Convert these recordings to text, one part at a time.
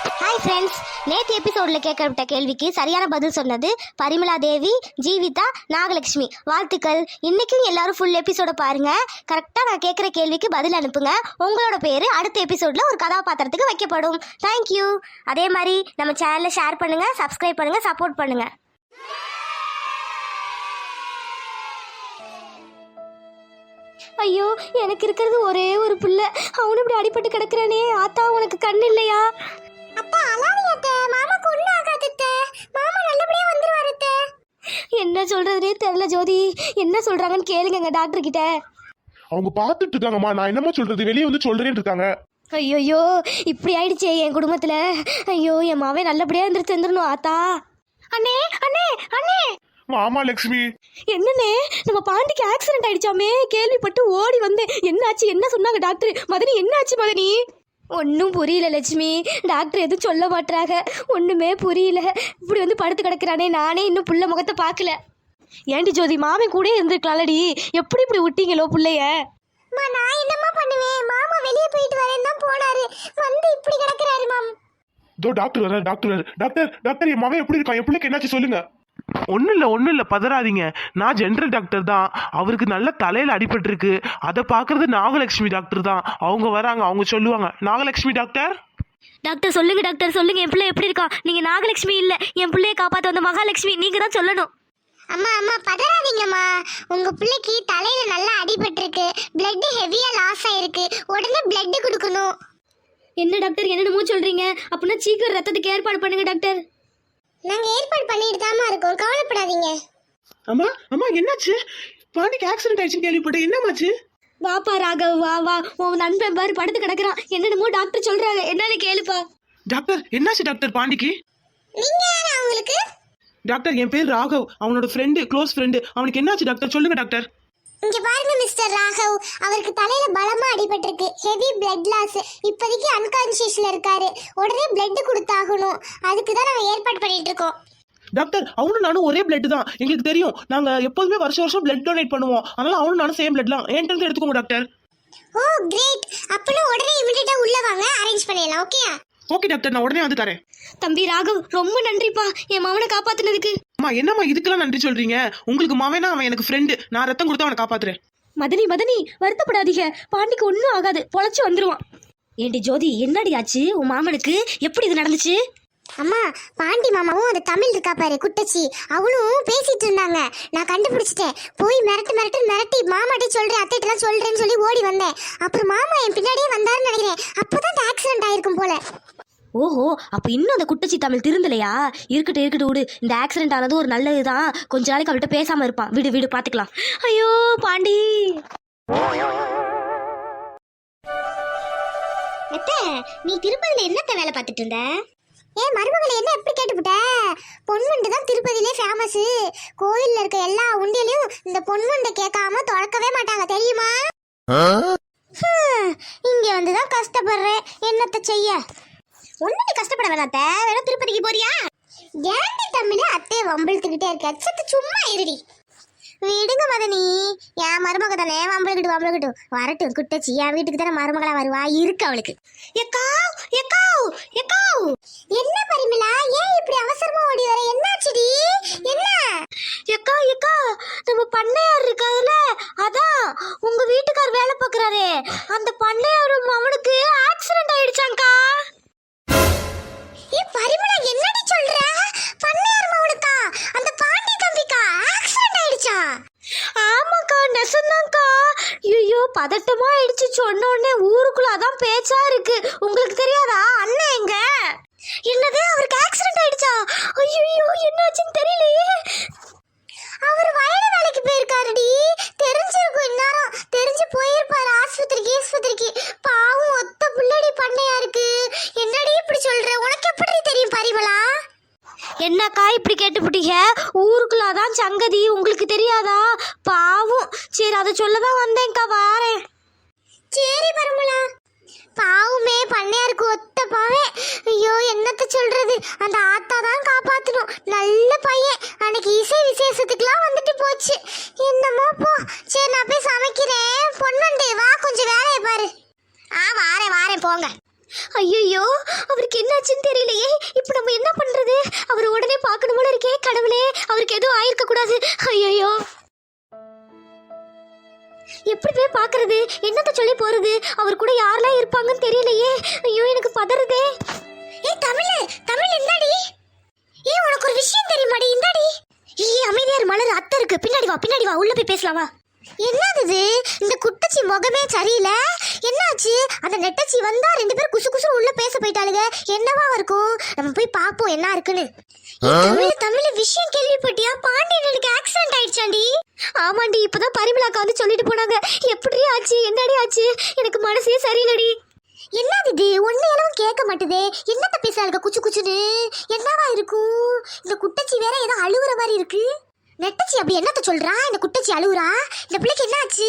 Hi friends, நேற்று எபிசோடில் கேட்கப்பட்ட கேள்விக்கு சரியான பதில் சொன்னது பரிமளா தேவி, ஜீவிதா, நாகலட்சுமி. வாழ்த்துக்கள். இன்றைக்கும் எல்லாரும் ஃபுல் எபிசோட பாருங்கள். கரெக்டாக நான் கேட்குற கேள்விக்கு பதில் அனுப்புங்க. உங்களோட பேர் அடுத்த எபிசோடில் ஒரு கதாபாத்திரத்துக்கு வைக்கப்படும். தேங்க்யூ. அதே மாதிரி நம்ம சேனலை ஷேர் பண்ணுங்கள், சப்ஸ்கிரைப் பண்ணுங்கள், சப்போர்ட் பண்ணுங்கள். ஐயோ, எனக்கு இருக்கிறது ஒரே ஒரு பிள்ளை. அவனு இப்படி அடிபட்டு கிடக்குறானே. ஆத்தா, உனக்கு கண்ணு இல்லையா? அத்தா அழாதீங்க, மாமாக்கு ஒன்றும் ஆகாது. மாமா நல்லபடியா வந்துருவாரு. என்ன சொல்றதுனே தெரியல. ஜோதி, என்ன சொல்றாங்கன்னு கேளுங்க டாக்டர் கிட்ட. அவங்க பாத்துட்டு இருக்காங்கம்மா. நான் என்னமா சொல்றது, வெளியே வந்து சொல்றேன்னு இருக்காங்க. ஐயோ, இப்படி ஆயிடுச்சே என் குடும்பத்துல. ஐயோ, என் மாவே நல்லபடியா இருந்துட்டு வந்துடணும். ஆத்தா. அண்ணே அண்ணே அண்ணே. ஆமா லட்சுமி. என்னண்ணே, நம்ம பாண்டிக்கு ஆக்சிடென்ட் ஆயிடுச்சாமே. கேள்விப்பட்டு ஓடி வந்தேன். என்னாச்சு, என்ன சொன்னாங்க டாக்டர்? மதனி, என்னாச்சு மதனி? ஒன்றும் புரியல லட்சுமி. டாக்டர் எதுவும் சொல்ல மாட்டாங்க. ஒன்றுமே புரியல. இப்படி வந்து படுத்து கிடக்குறானே. நானே இன்னும் புள்ள முகத்தை பார்க்கல. ஏண்டி ஜோதி, மாமன் கூட இருந்திருக்கலாம்லடி. எப்படி இப்படி விட்டீங்களோ புள்ளைய? நான் என்னம்மா பண்ணுவேன்? மாமா வெளியே போயிட்டு வரேன்னு தான் போனாரு. வந்து இப்படி கிடக்குறாரு மாம். இதோ டாக்டர் வர. டாக்டர் என் மகன் எப்படி இருக்கான்? என் பிள்ளைக்கு என்னாச்சு சொல்லுங்க. ஒன்றும் இல்லை, பதறாதீங்க. நான் ஜென்ரல் டாக்டர் தான். அவருக்கு நல்ல தலையில் அடிபட்டிருக்கு. அதை பார்க்கறது நாகலட்சுமி டாக்டர் தான். அவங்க வராங்க, அவங்க சொல்லுவாங்க. நாகலட்சுமி டாக்டர். டாக்டர் சொல்லுங்க, டாக்டர் சொல்லுங்க. என் பிள்ளை எப்படி இருக்கான்? நீங்க நாகலட்சுமி இல்ல, என் பிள்ளைய காப்பாற்ற வந்த மகாலட்சுமி. நீங்க தான் சொல்லணும். அம்மா பதறாதீங்கம்மா. உங்க பிள்ளைக்கு தலையில நல்லா அடிபட்டிருக்கு. பிளட் ஹெவியா லாஸ் ஆயிருக்கு. உடனே பிளட் கொடுக்கணும். என்ன டாக்டர் என்னென்னமோ சொல்றீங்க? அப்படின்னா சீக்கிரம் ரத்தத்துக்கு ஏற்பாடு பண்ணுங்க டாக்டர். நாங்க ஏற்பாடு பண்ணிட்டு தாமா இருக்கோம், கவலைப்படாதீங்க. அம்மா என்னாச்சு? பாண்டிக்கு ஆக்சிடென்ட் ஆயிடுச்சுன்னு கேள்விப்பட்டேன். என்னமாச்சு? வாப்பா ராகவ், வா. உன் நண்பன் பாரு படுத்து கிடக்குறான். என்னென்னமோ டாக்டர் சொல்றாங்க, என்னன்னு கேளுப்பா. டாக்டர், என்னாச்சு டாக்டர் பாண்டிக்கு? நீங்க யாரா அவங்களுக்கு? டாக்டர், என் பேர் ராகவ். அவனோட ஃப்ரெண்டு, க்ளோஸ் ஃப்ரெண்டு. அவனுக்கு என்னாச்சு டாக்டர்? சொல்லுங்க டாக்டர். இங்க பாருங்க மிஸ்டர் ராகவ், அவருக்கு தலையில பலமா அடிபட்டிருக்கு. Heavy blood loss. இப்போதைக்கு அன்கான்சியஸ்ல இருக்காரு. உடனே பிளட் கொடுத்தாகணும். அதுக்கு தான் நாங்க ஏற்பாடு பண்ணிட்டு இருக்கோம். டாக்டர், அவனும் நானும் ஒரே பிளட் தான். எங்களுக்கு தெரியும். நாங்க எப்போதுமே வருஷம் பிளட் டொனேட் பண்ணுவோம். அதனால அவனும் நானும் சேம் பிளட்லாம். என்கிட்ட எடுத்துக்கோங்க டாக்டர். ஓ கிரேட். அப்பனா உடனே இமிடியேட்டா உள்ள வாங்க, அரேஞ்ச் பண்ணிடலாம். ஓகேயா? ஓகே டாக்டர், நான் உடனே வந்து தரேன். தம்பி ராகவ், ரொம்ப நன்றிப்பா என் மவனை காப்பாத்துனதுக்கு. அம்மா, என்னம்மா இதுக்கெல்லாம் நன்றி சொல்றீங்க? உங்களுக்கு மாவேனா அவன் எனக்கு ஃப்ரெண்டு. நான் ரத்தம் கொடுத்து அவனை காப்பாத்துறேன். மதனி வருத்தப்படாதீங்க. பாண்டிக்கு ஒன்றும் ஆகாது, பொழைச்சு வந்துருவான். ஏண்டி ஜோதி, என்னடி ஆச்சு உன் மாமனுக்கு? எப்படி இது நடந்துச்சு? அம்மா, பாண்டி மாமாவும் அந்த தமிழ் இருக்கா பாரு குட்டச்சி, அவளும் பேசிட்டு இருந்தாங்க. நான் கண்டுபிடிச்சிட்டேன். போய் மிரட்டி மாமாட்டே சொல்றேன், அத்தைட்டெல்லாம் சொல்றேன்னு சொல்லி ஓடி வந்தேன். அப்புறம் மாமா என் பின்னாடியே வந்தாருன்னு நினைக்கிறேன். அப்போதான் இந்த ஆக்சிடென்ட் ஆயிருக்கும் போல. ஓஹோ, அப்ப இன்னும் அந்த குட்டச்சி தமிழ் திருந்தலையா? இருக்கட்டும் விடு. இந்த ஆக்சிடென்ட் ஆனது ஒரு நல்லதுதான். கொஞ்ச நாளைக்கு அவள்கிட்ட பேசாம இருப்பான். விடு பாத்துக்கலாம். ஐயோ பாண்டி. நீ திருப்பதியில என்னத்த வேலை பார்த்துட்டு இருந்த? மருமகளை என்ன எப்படி கேட்டுவிட்ட? பொன்வண்டு தான் திருப்பதியிலே ஃபேமஸ். கோயில்ல இருக்க எல்லா உண்டியிலையும் இந்த பொன்வண்டை கேட்காம திறக்கவே மாட்டாங்க, தெரியுமா? இங்க வந்துதான் கஷ்டப்படுறேன். என்னத்த செய்ய? ஒண்ணு கஷ்டப்பட வேணாத்த. வேணும் திருப்பதிக்கு போறியா? ஏண்டி தம்பினே அத்தையை வம்பிழுத்துக்கிட்டே இருக்க. அச்சத்து சும்மா இருடி. விடுங்க மதனி, என் மருமக தானே. வம்பிழுக்கட்டும் வரட்டும். குட்டச்சி என் வீட்டுக்கு தானே மருமகளா வருவா. இருக்கு அவளுக்கு. என்ன பரிமளா, ஏன் இப்படி அவசரமா ஓடி வர? என்னாச்சுடி? என்ன? எக்கா நம்ம பண்ணையார் இருக்காதுல, அதான் உங்க வீட்டுக்கார் வேலை பார்க்கறாரே, அந்த பண்ணையாரும் அவனுக்கு ஆக்சிடென்ட் ஆயிடுச்சாங்கா. பரிமளா, என்னடி சொல்ற? பண்ணையார் மவனுக்கா? அந்த பாண்டி தம்பிக்கா ஆக்சிடென்ட் ஆயிடுச்சா? ஆமாக்கா, நெசந்தாக்கா. ஐயோ, பதட்டமா ஆயிடுச்சு. சொன்ன உடனே ஊருக்குள்ள அதான் பேச்சா இருக்கு. உங்களுக்கு தெரியாதா? அண்ணன் எங்க? என்னது, அவருக்கு ஆக்சிடென்ட் ஆயிடுச்சா? ஐயோ, என்னாச்சுன்னு தெரியலையே. அவர் வயல வேலைக்கு போயிருக்காருடி. தெரிஞ்சிருக்கும் இந்நேரம். தெரிஞ்சு போயிருப்பாரு ஆஸ்பத்திரிக்கு. பாவம், ஒத்த புள்ளடி பண்ணையா இருக்கு. என்னடி இப்படி சொல்ற? உனக்கு எப்படி தெரியும் பரிமளா? என்னக்கா இப்படி கேட்டுப்புட்டீங்க? ஊருக்குள்ள அதான் சங்கதி, உங்களுக்கு தெரியாதா? பாவம். சரி, அதை சொல்லதான் வந்தேன்க்கா, வாரேன். சரி பரிமளா. பாவமே, பண்ணையாருக்கு ஒத்த பாவே. ஐயோ, என்னத்த சொல்றது? அந்த ஆத்தா தான் காப்பாத்தணும். நல்ல பையன். அன்னைக்கு இசை விசேஷத்துக்குலாம் வந்துட்டு போச்சு. என்னமோ போ. சரி, நான் போய் சமைக்கிறேன். பொண்ணுண்டு வா, கொஞ்சம் வேலையை பாரு. வாரேன் போங்க. ஐயோ அவருக்கு என்னாச்சுன்னு தெரியலையே. இப்போ நம்ம என்ன பண்றது? அவர் உடனே பார்க்கணும் போல இருக்கே. கடவுளே, அவருக்கு எதுவும் ஆயிருக்க கூடாது. ஐயோ எப்படி போய் பாக்குறது? என்னத்த சொல்லி போறது? அவர் கூட யாரெல்லாம் இருப்பாங்கன்னு தெரியலையே. ஐயோ எனக்கு பதறுதே. தமிழ் தமிழ் இந்தாடி. உனக்கு ஒரு விஷயம் தெரியுமாடி? இந்தாடி. அமைதியார் மலர் அத்தை இருக்கு. பின்னாடி வா உள்ள போய் பேசலாம் வா. என்னது இந்த குட்டச்சி முகமே சரியில்லை. என்னாச்சு? அந்த நெட்டச்சி வந்தா ரெண்டு பேரும் குசு குசு உள்ள பேச போயிட்டாளுங்க. என்னவா இருக்கும்? நம்ம போய் பாப்போம் என்ன இருக்குன்னு. தமிழ் விஷயம் கேள்விப்பட்டியா? பாண்டியனுக்கு ஆக்சிடென்ட் ஆயிடுச்சாண்டி. ஆமாண்டி, இப்பதான் பரிமளாக்கா வந்து சொல்லிட்டு போனாங்க. எப்படி ஆச்சு? என்னடி ஆச்சு? எனக்கு மனசே சரியில்லடி. என்னது இது? ஒன்னையளவும் கேட்க மாட்டுதே. என்னத்த பேசாளுங்க குச்சு குச்சுன்னு? என்னவா இருக்கும்? இந்த குட்டச்சி வேற ஏதோ அழுகுற மாதிரி இருக்கு. நெட்டச்சி அப்படி என்னத்த சொல்றா? இந்த குட்டச்சி அழுகுறா. இந்த பிள்ளைக்கு என்ன ஆச்சு?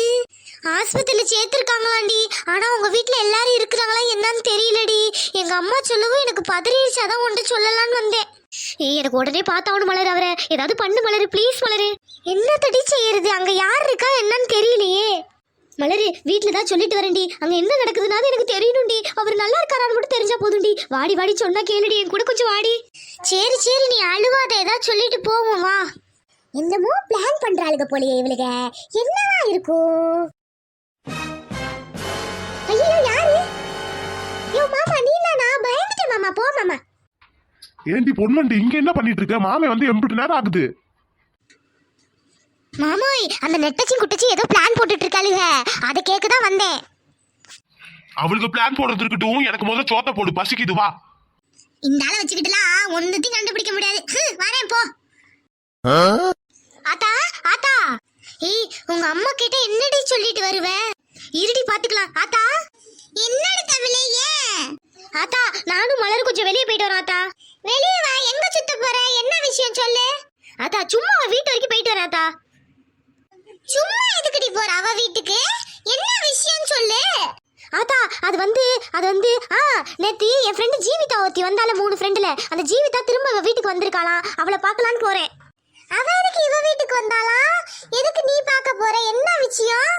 ஆஸ்பத்திரியில சேர்த்திருக்காங்களாண்டி. ஆனா உங்க வீட்டுல எல்லாரும் இருக்கிறாங்களா என்னன்னு தெரியலடி. எங்க அம்மா சொல்லவும் எனக்கு பதறிடுச்சு. அதான் ஒன்று சொல்லலான்னு வந்தேன். எனக்கு உடனே பார்த்தாவணும் மலர். அவரை ஏதாவது பண்ணு மலரு, ப்ளீஸ் மலரு. என்ன தடி செய்யறது? அங்க யார் இருக்கா என்னன்னு தெரியலையே. மலரு, வீட்டுல தான் சொல்லிட்டு வரேன்டி. அங்க என்ன நடக்குதுனாலும் எனக்கு தெரியணும்டி. அவர் நல்லா இருக்காரான்னு மட்டும் தெரிஞ்சா போதும்டி. வாடி சொன்னா கேளுடி. என் கூட கொஞ்சம் வாடி. சரி நீ அழுவாத. ஏதாவது சொல்லிட்டு போவோம் வா. என்னமோ பிளான் பண்றாளுங்க போலயே இவளுக. என்னவா இருக்கும்? ஐயோ யாரு? மாமா நீலானா? பயந்துட்டேன் மாமா. போ மாமா. ஏண்டி பொன்வண்டி இங்க என்ன பண்ணிட்டு இருக்க? மாமே வந்து எம்பிட்டு நேரம் ஆகுது. மாமோய், அந்த நெட்டச்சி குட்டச்சி ஏதோ பிளான் போட்டுட்டு இருக்காளுக. அதை கேட்கதான் வந்தேன். அவளுக்கு பிளான் போடுறது இருக்கட்டும், எனக்கு முதல்ல சோத்த போடு, பசிக்குது வா. இந்த ஆளை வச்சுக்கிட்டுலாம் ஒன்னுத்தையும் கண்டுபிடிக்க முடியாது. வரேன் போ. ஆத்தா ஆத்தா. உங்க அம்மா கிட்ட என்னடி சொல்லிட்டு வருவ? இருடி பாத்துக்கலாம். ஆத்தா என்னடி தமிழே? ஏன் ஆத்தா? நானும் மலர் கொஞ்சம் வெளியே போயிட்டு வரோம். ஆத்தா வெளியே வா. எங்க சுத்த போற? என்ன விஷயம் சொல்லு. ஆத்தா சும்மா வீட்டு வரைக்கும் போயிட்டு வரேன். ஆத்தா சும்மா எதுக்குடி போற அவ வீட்டுக்கு? என்ன விஷயம் சொல்லு. ஆத்தா அது வந்து நேத்தி என் ஃப்ரெண்டு ஜீவிதா ஒருத்தி வந்தால 3 ஃப்ரெண்டுல. அந்த ஜீவிதா திரும்ப இவ வீட்டுக்கு வந்திருக்காளாம். அவளை பார்க்கலான்னு போறேன். அவ எதுக்கு இவ வீட்டுக்கு வந்தாளா? எதுக்கு நீ பார்க்க போற? என்ன விஷயம்?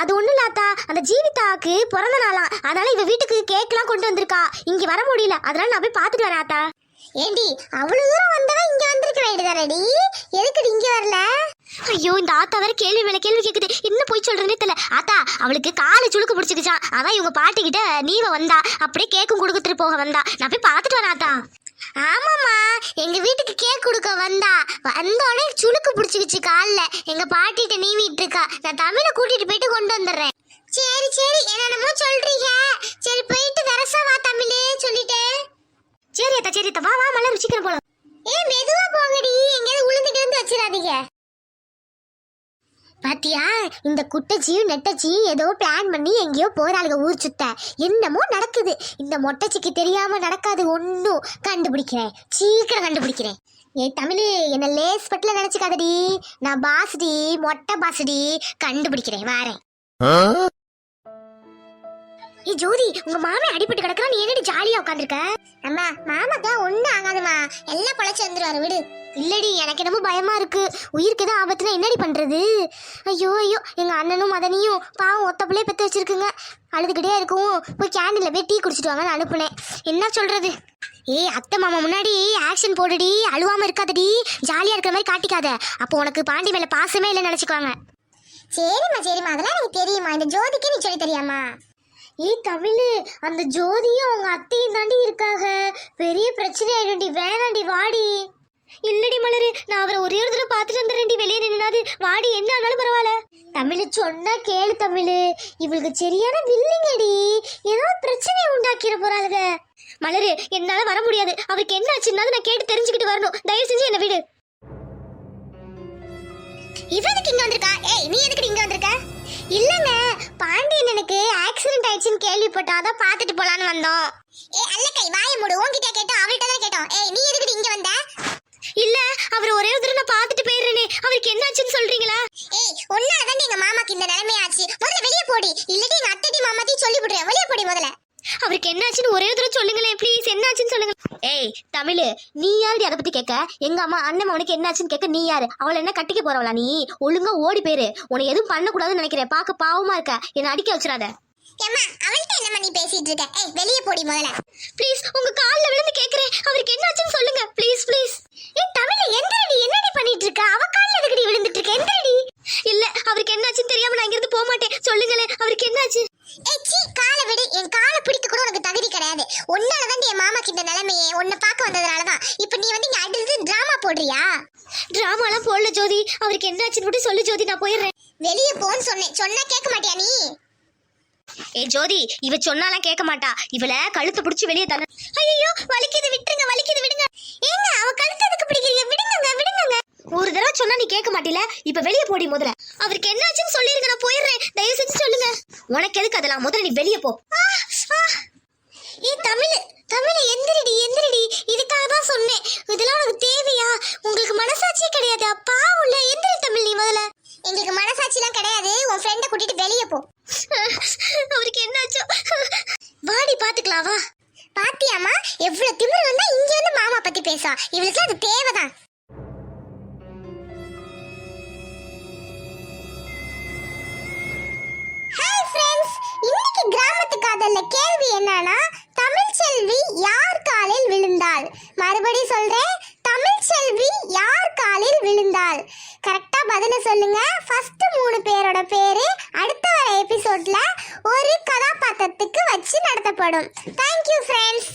அது ஒண்ணு இல்ல ஆத்தா, அந்த ஜீவிதாக்கு பிறந்த நாளாம். அதனால இவ வீட்டுக்கு கேக்லாம் கொண்டு வந்திருக்கா. இங்க வர முடியல, அதனால நான் போய் பார்த்துட்டு வரேன். ஆத்தா ஏண்டி அவ்வளவு தூரம் வந்தவ இங்க வந்திருக்க வேண்டியதானடி? எதுக்குடி இங்க வரல? ஐயோ இந்த ஆத்தா வேற கேள்வி மேல கேள்வி கேக்குது. என்ன போய் சொல்றேன்னே தெரியல. ஆத்தா அவளுக்கு காலு சுளுக்கு பிடிச்சிக்கிச்சான். அதான் இவங்க பாட்டிக்கிட்ட நீவ வந்தா. அப்படியே கேக்கும் கொடுத்துட்டு போக வந்தா. நான் போய் பார்த்துட்டு வரேன். ஆத்தா ஆமாமா, எங்க வீட்டுக்கு கேக் கொடுக்க வந்தா. வந்தோடனே சுளுக்கு பிடிச்சிக்கிச்சு காலில். எங்க பாட்டிகிட்ட நீவிட்டு இருக்கா. நான் தமிழை கூட்டிட்டு போயிட்டு கொண்டு வந்துடுறேன். சரி என்னென்னமோ சொல்றீங்க. சரி போயிட்டு வரசா வா தமிழே சொல்லிட்டேன். சரி அத்தா வா மலர் சீக்கிரம் போலாம். மெதுவா போங்கடி, எங்கேயாவது உளுந்துட்டு வந்து வச்சிடாதீங்க. பாத்தியா, இந்த குட்டச்சியும் நெட்டச்சியும் ஏதோ பிளான் பண்ணி எங்கேயோ போறாளுங்க ஊர் சுத்த. என்னமோ நடக்குது. இந்த மொட்டச்சிக்கு தெரியாம நடக்காது. ஒன்னும் கண்டுபிடிக்கிறேன், சீக்கிரம் கண்டுபிடிக்கிறேன். தமிழ் என்ன லேஸ் பட்டில நினைச்சுக்காதடி. நான் பாசுடி, மொட்டை பாசுடி. கண்டுபிடிக்கிறேன், வாரேன். ஜோதி, உங்க மாமே அடிபட்டு கிடக்குறா. நீ என்னடி ஜாலியா உட்காந்துருக்க? அம்மா மாமாக்கா ஒண்ணும் ஆகாதுமா, எல்லாம் பொழைச்சு வந்துருவாரு விடு. இல்லடி, எனக்கு என்னமோ பயமா இருக்கு. உயிருக்கு ஏதாவது ஆபத்துனா என்னடி பண்றது? ஐயோ எங்க அண்ணனும் மதனியும் பாவம் ஒத்த பிள்ளைய பெற்று வச்சிருக்குங்க. அழுதுகிட்டே இருக்கும். போய் கேண்டீன்ல போய் டீ குடிச்சிட்டு வாங்கன்னு அனுப்புனேன். என்ன சொல்றது? அத்தை மாமா முன்னாடி ஆக்ஷன் போடுடி. அழுவாம இருக்காதடி. ஜாலியா இருக்கிற மாதிரி காட்டிக்காத. அப்போ உனக்கு பாண்டி மேல பாசமே இல்லைன்னு நினைச்சுக்குவாங்க. சரிம்மா அதெல்லாம் எனக்கு தெரியுமா. இந்த ஜோதிக்கு நீ சொல்லி தெரியாமா? தமிழ், அந்த ஜோதியும் அவங்க அத்தையும் தாண்டி இருக்காங்க. பெரிய பிரச்சனை ஆயிடும்டி. வேணாண்டி, வாடி. இல்லடி மலரு, நான் அவரை ஒரே ஒரு தடவை பார்த்துட்டு வந்துடுறேன்டி. வெளியே நின்னாது வாடி, என்ன ஆனாலும் பரவாயில்ல. தமிழ் சொன்னா கேளு தமிழ். இவளுக்கு சரியான வில்லிங்கடி. ஏதோ பிரச்சனையை உண்டாக்கிட போறாளுங்க. மலரு, என்னால வர முடியாது. அவருக்கு என்ன ஆச்சுன்னா நான் கேட்டு தெரிஞ்சுக்கிட்டு வரணும். தயவு செஞ்சு என்ன விடு. இவனுக்கு இங்க வந்திருக்கா? நீ எதுக்கு இங்க வந்திருக்க? இல்லங்க, பாண்டியன் எனக்கு ஆக்சிடென்ட் ஆயிடுச்சுன்னு கேள்விப்பட்டோம். அதான் பார்த்துட்டு போலான்னு வந்தோம். அல்லக்கை வாயை மூடு. உன்கிட்ட கேட்டோம், அவள்கிட்ட தான் கேட்டோம். நீ எதுக்கு இங்க வந்த? இல்ல, அவர் ஒரே ஒரு தடவை நான் பார்த்துட்டு போயிடுறேனே. அவருக்கு என்ன ஆச்சுன்னு சொல்றீங்களா? ஒன்னாதான் எங்க மாமாக்கு இந்த நிலைமை ஆச்சு. முதல்ல வெளியே போடி. இல்லடி எங்க அத்தைட்டி மாமாத்தையும் சொல்லி விடுறேன். வெளியே போடி முதல்ல. அவருக்கு என்னாச்சுன்னு ஒரே தடவை சொல்லுங்களேன் ப்ளீஸ். என்னாச்சுன்னு சொல்லுங்க. தமிழ், நீ யாருடி அதை பத்தி கேட்க? எங்க அம்மா அண்ணன் அவனுக்கு என்னாச்சுன்னு கேட்க நீ யாரு? அவளை என்ன கட்டிக்க போறவளா நீ? ஒழுங்கா ஓடி போயிரு. உனக்கு எதுவும் பண்ணக்கூடாதுன்னு நினைக்கிறேன். பார்க்க பாவமா இருக்க. என்ன அடிக்க வச்சிடாத. ஏம்மா அவள்கிட்ட என்னம்மா நீ பேசிட்டு இருக்க? ஏய் வெளியே போடி முதல்ல. ப்ளீஸ் உங்க கால்ல விழுந்து கேக்குறேன். அவருக்கு என்னாச்சுன்னு சொல்லுங்க ப்ளீஸ் ப்ளீஸ். ஏய் தமிழ் எந்திரடி, என்னடி பண்ணிட்டு இருக்க? அவ கால்ல எதுக்குடி விழுந்துட்டு இருக்க? எந்திரடி. இல்ல அவருக்கு என்னாச்சுன்னு தெரியாம நான் இங்க இருந்து போக மாட்டேன். சொல்லுங்களே அவருக்கு என்னாச்சு? ஏய் சீ காலை விடு. என் காலை பிடிக்க கூட உனக்கு தகுதி கிடையாது. உன்னால தான் என் மாமா கிட்ட நிலைமையே. உன்னை பார்க்க வந்ததனால தான். இப்போ நீ வந்து இங்க அடுத்து டிராமா போடுறியா? டிராமாலாம் போடல ஜோதி. அவருக்கு என்னாச்சுன்னு மட்டும் சொல்லு ஜோதி, நான் போயிடுறேன். வெளியே போன்னு சொன்னேன். சொன்னா கேட்க மாட்டியா நீ? ஏ ஜோதி, இவ சொன்னாலாம் கேட்க மாட்டா. இவள கழுத்தை பிடிச்சி வெளியே தர. ஐயோ வலிக்குது, விட்டுருங்க வலிக்குது, விடுங்க. ஏங்க அவ கழுத்தை எதுக்கு பிடிக்கிறீங்க? விடுங்க விடுங்க. ஒரு தடவை சொன்னா நீ கேட்க மாட்டில. இப்ப வெளியே போடி முதல்ல. அவருக்கு என்னாச்சுன்னு சொல்லிருங்க, நான் போயிடுறேன். தயவு செஞ்சு சொல்லுங்க. உனக்கு எதுக்கு அதெல்லாம்? முதல்ல நீ வெளியே போ. ஏ தமிழ் எந்திரடி எந்திரடி. இதுக்காக தான் சொன்னேன். இதெல்லாம் உனக்கு தேவையா? உங்களுக்கு மனசாட்சியே கிடையாது. அப்பா உள்ள எந்திரி தமிழ் நீ முதல்ல. எங்களுக்கு மனசாட்சிலாம் கிடையாது. உன் ஃப்ரெண்டை கூட்டிட்டு வெளியே போ. அவருக்கு என்னாச்சோ? வாடி பாத்துக்கலாம் வா. பாத்தியாமா எவ்வளவு திமிரு வந்தா இங்க வந்து மாமா பத்தி பேசா. இவளுக்கு அது தேவைதான். ஹாய் ஃப்ரெண்ட்ஸ், இன்னைக்கு கிராமத்து காதல்ல கேள்வி என்னன்னா, தமிழ்ச்செல்வி யார் காலில் விழுந்தாள்? மறுபடியும் சொல்றேன், தமிழ்ச்செல்வி யார் காலில் விழுந்தாள்? கரெக்டா பதில சொல்லுங்க. ஃபர்ஸ்ட் 3 பேரோட பேரு அடுத்த வர எபிசோட்ல ஒரு கதாபாத்திரத்துக்கு வச்சு நடத்தப்படும். Thank you friends.